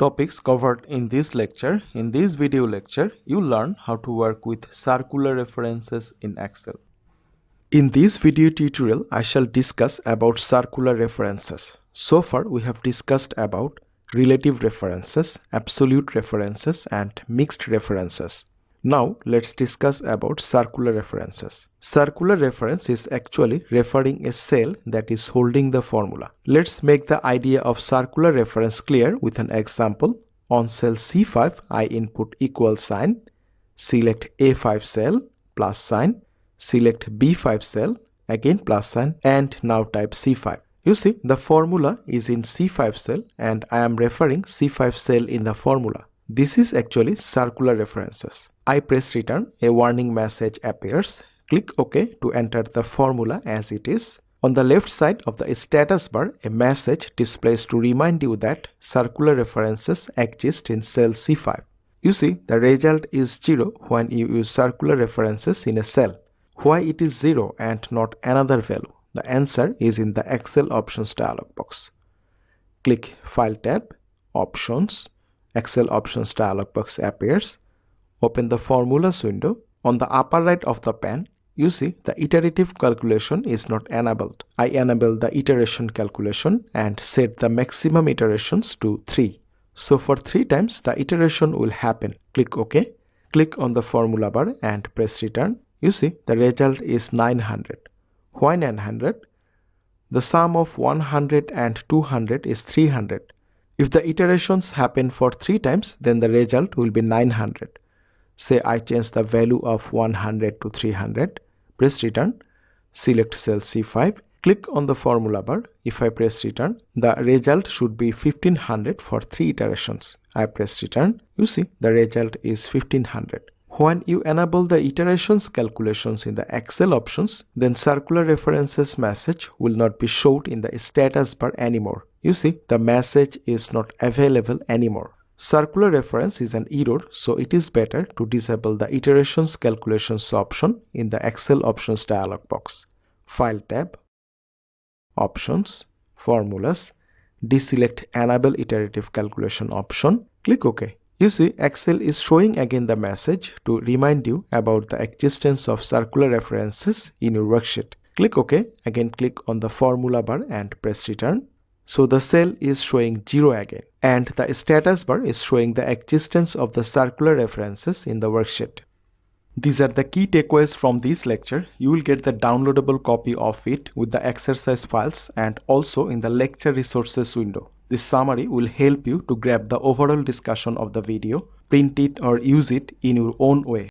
topics covered in this lecture. In this video lecture, you learn how to work with circular references in Excel. In this video tutorial, I shall discuss about circular references. So far, we have discussed about relative references, absolute references, and mixed references. Now, let's discuss about circular references. Circular reference is actually referring a cell that is holding the formula. Let's make the idea of circular reference clear with an example. On cell C5, I input equal sign, select A5 cell, plus sign, select B5 cell, again plus sign, and now type C5. You see, the formula is in C5 cell and I am referring C5 cell in the formula. This is actually circular references. I press return, a warning message appears. Click OK to enter the formula as it is. On the left side of the status bar, a message displays to remind you that circular references exist in cell C5. You see, the result is 0 when you use circular references in a cell. Why it is 0 and not another value? The answer is in the Excel Options dialog box. Click File tab, Options. Excel Options dialog box appears. Open the Formulas window. On the upper right of the pane, you see the iterative calculation is not enabled. I enable the iteration calculation and set the maximum iterations to 3. So for 3 times the iteration will happen. Click OK. Click on the formula bar and press return. You see the result is 900. Why 900? The sum of 100 and 200 is 300. If the iterations happen for 3 times, then the result will be 900. Say I change the value of 100 to 300. Press return. Select cell C5. Click on the formula bar. If I press return, the result should be 1500 for 3 iterations. I press return. You see the result is 1500. When you enable the iterations calculations in the Excel options, then circular references message will not be showed in the status bar anymore. You see, the message is not available anymore. Circular reference is an error, so it is better to disable the iterations calculations option in the Excel options dialog box. File tab, Options, Formulas, deselect Enable Iterative Calculation option, click OK. You see, Excel is showing again the message to remind you about the existence of circular references in your worksheet. Click OK, again click on the formula bar and press return. So the cell is showing 0 again, and the status bar is showing the existence of the circular references in the worksheet. These are the key takeaways from this lecture. You will get the downloadable copy of it with the exercise files and also in the lecture resources window. This summary will help you to grab the overall discussion of the video, print it or use it in your own way.